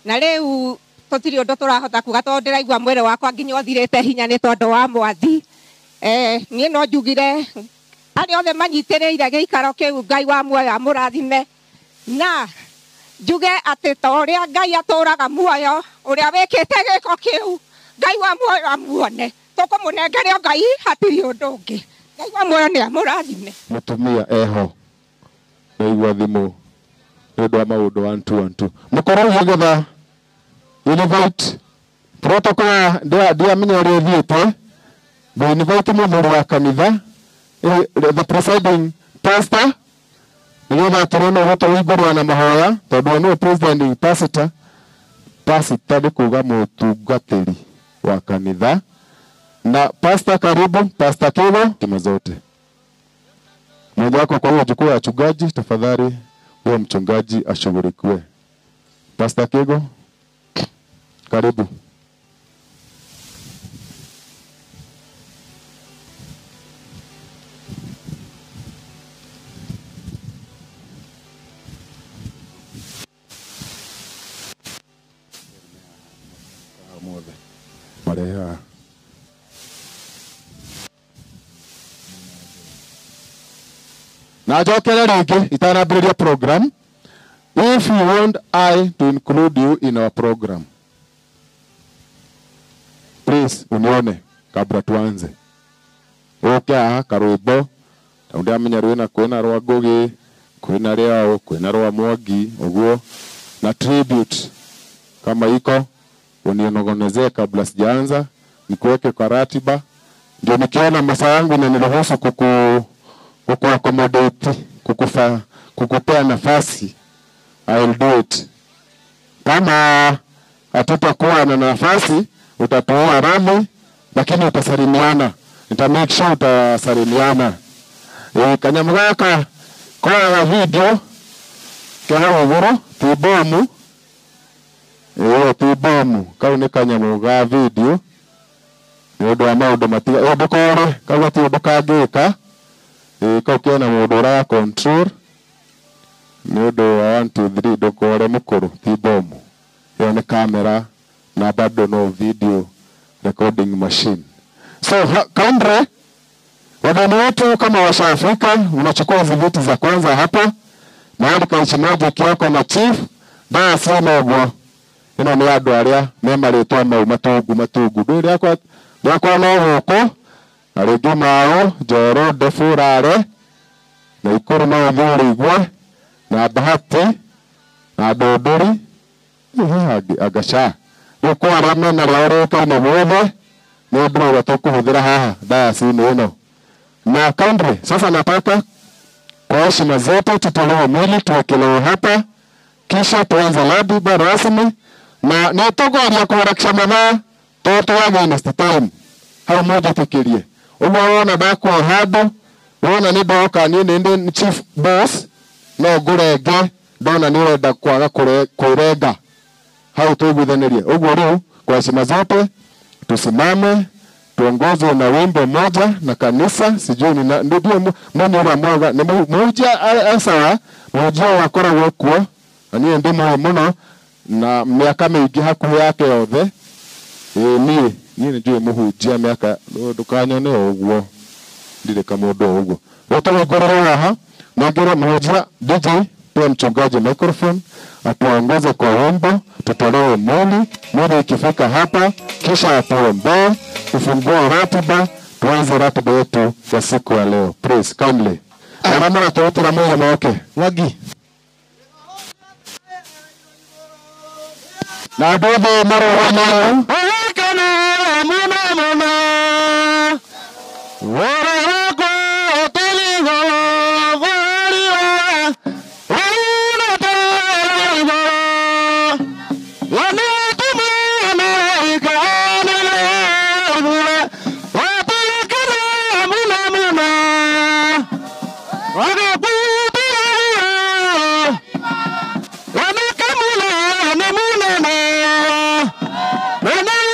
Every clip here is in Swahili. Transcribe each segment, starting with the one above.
na riu tutiri undu turahota kuga tondu ndiraigua mwire wakwa nginya uthirite hinya ni tondu wa Mwathi. Nie no njugire ari othe manyitiriire giikaro kiu Ngai wa muoyo amurathime, na njuge ati ta uria Ngai aturaga muoyo uria wikite giko kiu Ngai wa muoyo amuone tukumunengere Ngai hatiri undu ungi. Ngai wa muoyo ni amurathime. Mutumia eho naigua thimu ndu wa maundu 1 mukorwo higetha invite protocol dia menya uri thiete the invite muthuri wa kanitha the presiding pastor nigetha turono goto igurwa na mahoya tondu no presiding pastor ndi kuga mutungatiri wa kanitha na pastor. Karibu Pastor Kigo timu zote. Mmoja wako kwa hiyo jukwaa ya wachungaji, tafadhali huyo mchungaji ashughulikiwe. Pastor Kigo karibu. Mareha na jokera ringi itanambiriria program. If you want I to include you in our program, please unione kabla tuanze. Okay, karwimbo taundi amenya rwina kwina rwa Ngugi, kwina riao, kwina rwa Mwangi uguo na tribute kama iko unionogonezee kabla sijaanza, nikuweke kwa ratiba ndio nikiona masaa yangu na niruhusu accommodate kukupea nafasi. I'll do it. Kama hatutakuwa na nafasi utatoa rami, lakini utasalimiana. Nita make sure utasalimiana. Kanyamugaka kwa video kwa uguru tibomu tibomu kaune kanyamuga video ndio wa maundu matiga ndukore kaga ti undu kangika ukiona mundu ura control ndio wa 1 2 3 ndukore mukuru tibomu iyo ni camera na bado no video recording machine. So kamera wageni wetu kama wa Afrika unachukua viti za kwanza hapa mahali kwa chamaji kiako na chief basi nogo ino ni andu aria memarĩtwo mau matungu nduri yakwa no guko aringi mao Njoro Ndefurare na Ikuru na Thuri igwe na Bahati na Ndũndũri Agacha guko aria mena rĩorĩka na mwothe ni ndro watukuhuthira haha dayasini ino na country. Sasa nataka kwa heshima zote tutolewe mwili tuwekelewe hapa kisha tuanze ratiba rasmi na nitogoria kuharakisha mathaa toto wa next time hau moja tukirie umwona bako hado wona ni doka ni chief boss no gurenge ndona ni wenda kwaga kurenga hau tugwithanirie uguo riu kwa heshima zote tusimame tuongozwe na wimbo moja na kanisa sijui ndio mwana wa mwaga ni moja asawa moja wakoragwo kuo ani ndimo muno na miaka mingi hakuhi yake yothe nie njui muhunjia miaka ndukanyone uguo ndire kamundu uguo utawigorera haha nongera muhunjia DJ pia mchungaji microphone atuongoze kwa wimbo tutolewe mwili ikifika hapa kisha atuombe tufungue ratiba tuanze ratiba yetu ya siku ya leo. Please kindly mama tuotera moyo moke wagi na dobe maro maro kana muna wara yako teligo varia wana teligo wana tumana kana muna watakana muna wana wana kamuna muna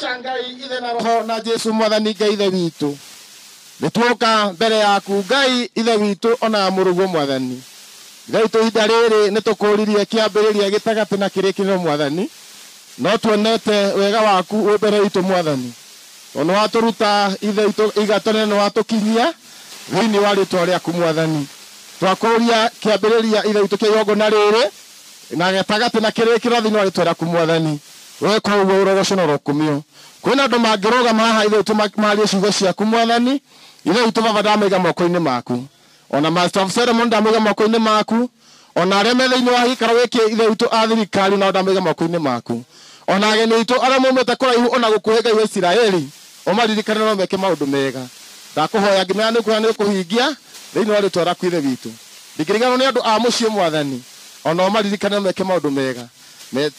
Ngai ithe na roho na Jesu mwathani Ngai ithe witũ nĩtuoka mbere yaku Ngai ithe witũ ona mũrũguo mwathani Ngai tũhinda rĩrĩ nĩtũkũririe kĩambĩrĩria gĩtagatĩ na kĩrĩkĩrĩro mwathani no tuonete wega waku wĩ mbere itũ mwathani ona watũruta ithe itũ igatone no watũkinyia thĩinĩ wa rĩtwa rĩaku mwathani twakũria kĩambĩrĩria ithe itũ kĩa igongona rĩrĩ na gĩtagatĩ na kĩrĩkĩrĩro thĩinĩ wa rĩtwa rĩaku mwathani weka ũguo ũrogocono rokumio kwĩna andũ mangĩrũgama haha ithe itũ marie ciugo ciaku mwathani ithe itũ baba ndamaiga moko-inĩ maku ona Master of Ceremony ndamaiga moko-inĩ maku ona arĩa me thĩinĩ wa gĩikaro gĩkĩ ithe itũ a thirikari nao ndamaiga moko-inĩ maku ona ageni itũ arĩa maumĩte kũraihu ona gũkũhe Ngai wa Isiraeli ũmaririkane no meke maũndũ mega ndakũhoya ngĩmenya nĩ kũhingia thĩinĩ wa rĩtwa rĩaku ithe witũ ndingĩriganĩrwo nĩ andũ a mũciĩ mwathani ona ũmaririkane no meke maũndũ mega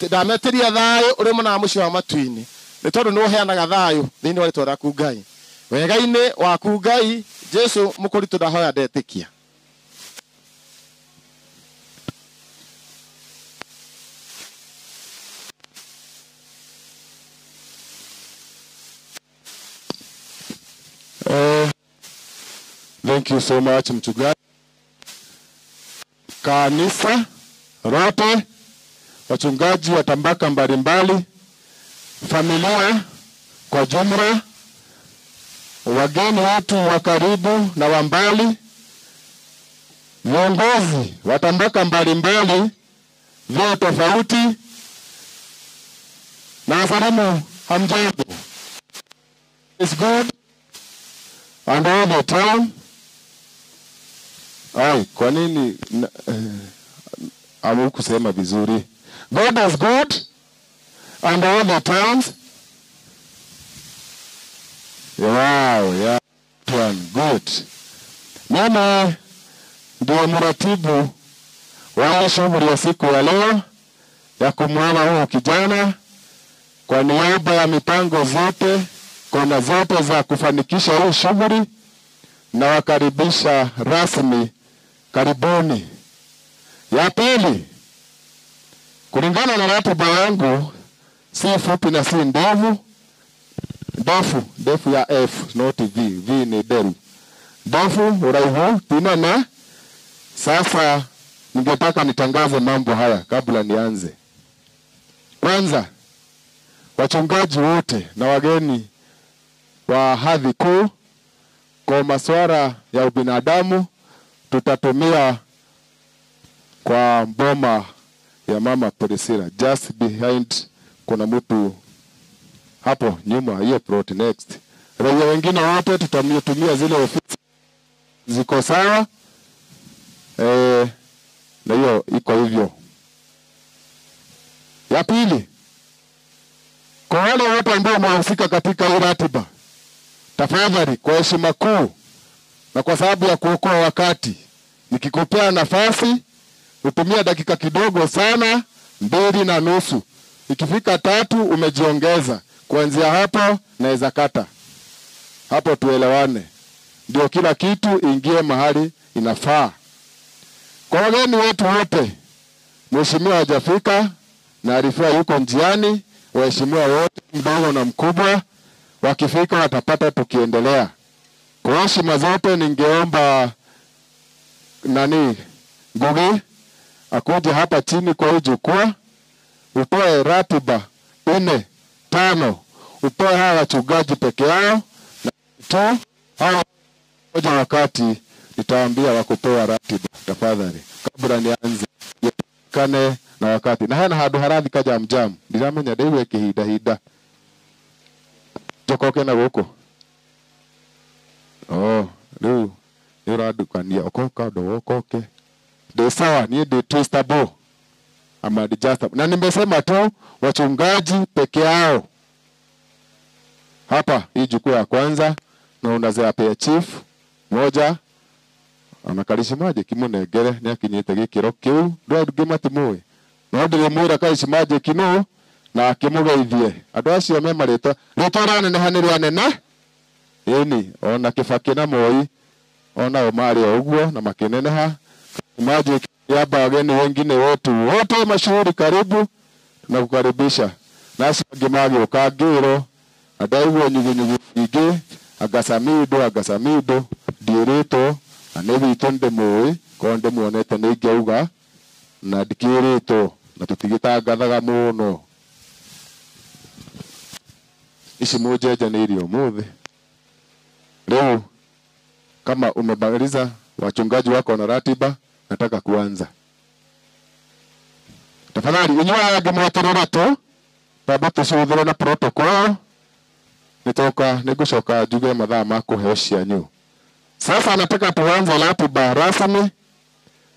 ndametĩria thayũ ũrĩ mũna mũciĩ wa matu-inĩ nĩ tondũ nĩ ũheanaga thayũ thĩinĩ wa rĩtwa rĩaku Ngai wega-inĩ waku Ngai Jesu mũkũritũ ndahoya ndetĩkia. Thank you so much mchungaji. Kanisa rote, wachungaji wa tabaka mbalimbali, familia kwa jumla, wageni wetu wa karibu na wa mbali, viongozi wa tabaka mbalimbali vya tofauti, na asalamu hamjambo. It's good and all the time. Ai, kwa nini amukusema vizuri? God is good and all the times. Wow, yeah, one good. Mimi ndio mratibu wa shughuli ya siku ya leo ya kumwona huyu kijana kwa niaba ya mipango zote, kona zote za kufanikisha hii shughuli, na wakaribisha rasmi. Karibuni. Ya pili, kulingana na ratiba yangu, si fupi na si ndefu. Ndefu ya F, not V. V ni Del. Ndefu, uraihu, tinana. Sasa, ningetaka nitangaze mambo haya kabla nianze. Kwanza, wachungaji wote na wageni wa hadhi kuu kwa masuala ya ubinadamu tutatumia kwa boma ya mama Priscilla. Just behind kuna mtu hapo nyuma, hiyo plot next. Raia wengine wote tutatumia zile ofisi ziko sawa. Na hiyo iko hivyo. Ya pili, kwa wale wote ambao wamehusika katika hii ratiba, tafadhali kwa heshima kuu na kwa sababu ya kuokoa wakati, nikikupea nafasi utumia dakika kidogo sana, 2.5. Ikifika 3 umejiongeza. Kuanzia hapo naweza kata. Hapo tuelewane. Ndio kila kitu ingie mahali inafaa. Kwa wageni wetu wote, mheshimiwa hajafika na arifiwa yuko njiani, waheshimiwa wote mdogo na mkubwa wakifika watapata tukiendelea. Kwa heshima zote ningeomba Ngugi akuje hapa chini kwa jukwaa, utoe ratiba 4, 5, utoe hawa wachungaji peke yao na tu hawa moja wakati nitaambia wakupewa ratiba tafadhali kabla nianze kane na wakati na hana hadu harathi kaja mjam ndiramenya ndewe kihinda jokoke na goko riu ni uradukania okoka ndo okoke de sawa ni de twistable ama adjustable na nimesema tu wachungaji peke yao hapa hii jukwaa ya kwanza na unazea pia chief moja anakalishimaje kimunegere ni akinyite gikiro kiu ndo ngimatimuwe no ndire mwira kalishimaje kinu na akimugeithie andu acio me marito ritora nene haniri anene ini ona Kibaki na Moi ona omari oguo na makineneha maji ya bageni wengine wote mashuhuri karibu tunakukaribisha nasi ngimagi ukagiro Adaigua nyugunyugu ingĩ agasamido ndĩrĩtwo na nĩ witũ ndĩmũĩ korwo ndĩmuonete nĩingĩauga na ndikĩrĩtwo na tũtigĩtangathaga mũno. Ici mũnjenjanĩirie ũmũthĩ. Leo kama umemaliza wachungaji wako na ratiba, nataka kuanza. Tafadhali inyuĩ angĩ mweterera tu tamba tũcũthĩre na protocol. Nĩngũcoka njuge mathaa ma kũheo cianyu. Sasa nataka tuanze ratiba rasmi,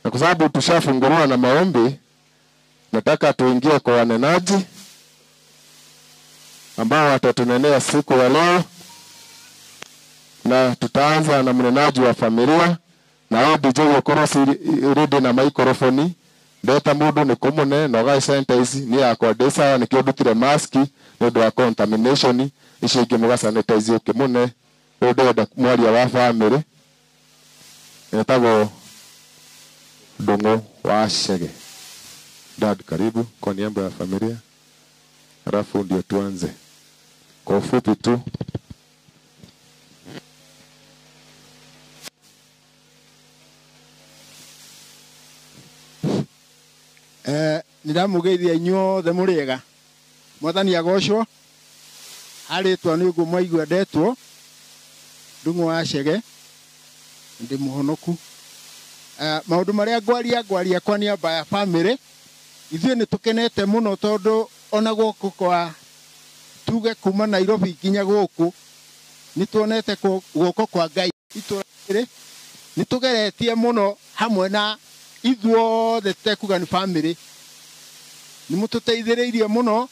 na kwa sababu tushafunguliwa na maombi, nataka tuingie kwa wanenaji ambao watatunenea siku ya leo, na tutaanza na mnenaji wa familia na au DJ ukorwo ready na microphone. Ndeta mundu ni kumune na gai sanitize ni yakwa desa ni kiodutire mask no do contamination ici ingi muga sanitize ukimune ndenda mwaria wa family etagwo Ndung'u wa Chege. Dad, karibu kwa niaba ya familia, halafu ndio tuanze kwa ufupi tu. Nĩndamũgeithia inyuothe mũrĩega. Mwathani agocwo. Arĩtwa nĩ ũguo mwaigua ndetwo Ndung'u wa Chege, ndĩ mũhonoku. Maũndũ marĩa ngwaria kwa niaba ya family, ithuĩ nĩ tũkenete mũno tondũ ona gũkũ kwa tuge kuma Nairobi nginya gũkũ nĩ tuonete guoko kwa Ngai itũra rĩrĩ. Nĩ tũgeretie mũno hamwe na ithuothe tekuga ni family. Nĩ mũtũteithĩrĩirie mũno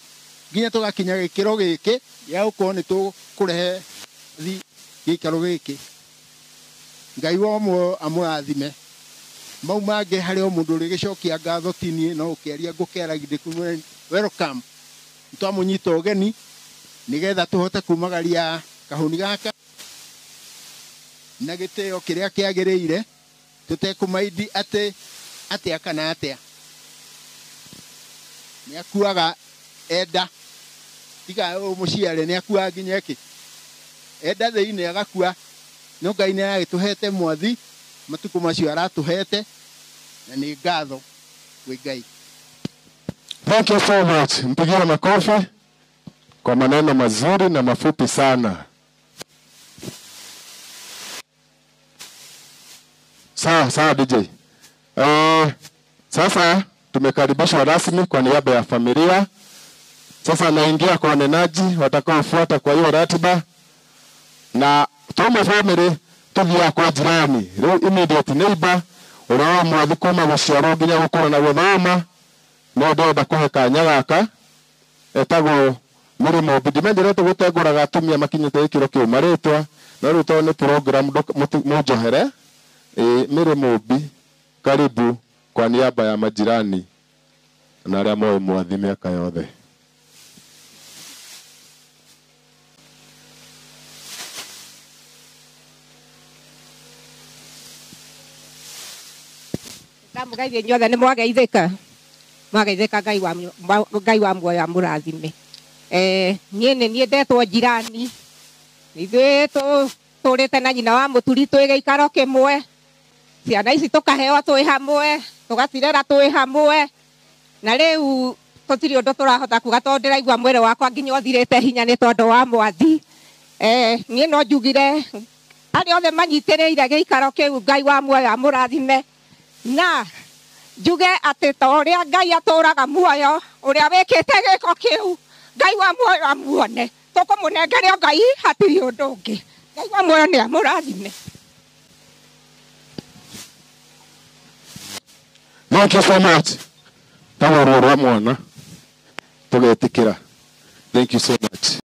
nginya tũgakinya gĩkĩro gĩkĩ gĩa gũkorwo nĩ tũkũrehe gĩikaro gĩkĩ. Ngai wa ũmwe amũrathime. Mau mangĩ harĩ o mũndũ ũrĩ gĩcokia ngatho tinie no ũkĩaria ngũkĩaragia kumwe welcome. Nĩtwamũnyita ũgeni nĩgetha tũhote kumagaria kahũni gaka na gĩtĩo kĩrĩa kĩagĩrĩire, tũtekũmaindi atĩa kana atĩa. Nĩakuaga enda tiga mũciare, nĩakuaga nginya kĩ enda thĩinĩ agakua. No Ngai nĩaragĩtũhete mwathi matukũ macio aratũhete na nĩ ngatho kwĩ Ngai. Thank you so much. Mpigie makofi kwa maneno mazuri na mafupi sana. Sawa DJ. Sasa tumekaribishwa rasmi kwa niaba ya familia. Sasa naingia kwa wanenaji watakaofuata kwa hiyo ratiba, na tuma family tuthia kwa jirani immediate neighbor urawa mwathi kuma guciarwo nginya gukura na guthoma no ndenda kuhe kanya gaka etagwo Mĩrĩmo Ũmbi. Ndimenderete gũtengũraga atumia makinyĩte gĩkĩro kĩu marĩtwa no rĩu tondũ nĩ program mũnjohere. Mĩrĩmo Ũmbi, karibu kwa niaba ya majirani na arĩa moĩ mwathi mĩaka yothe. Ndamugeithia inyuothe nĩ mwageithĩka. Mwageithĩka Ngai wa muoyo amũrathime. Niĩ nĩ ndetwo jirani. Ithuĩ tũrĩte na nyina wa mũturi twĩ gĩikaro kĩmwe. Ciana ici tũkaheo twĩ hamwe, tũgacirera twĩ hamwe. Na rĩu tũtirĩ ũndũ tũrahota kuga tondũ ndĩraigua mwĩrĩ wakwa nginya ũthirĩte hinya nĩ tondũ wa mwathi. Niĩ no njugire arĩa othe manyitĩrĩire gĩikaro kĩu Ngai wa muoyo amũrathime. Na njuge atĩ ta ũrĩa Ngai atũraga muoyo, ũrĩa wĩkĩte gĩko kĩu Ngai wa muoyo amuone. Tũkũmũnengere Ngai, hatirĩ ũndũ ũngĩ. Ngai wa muoyo nĩ amũrathime. Thank you so much. Tawaro rwa mwana tugetikira. Thank you so much.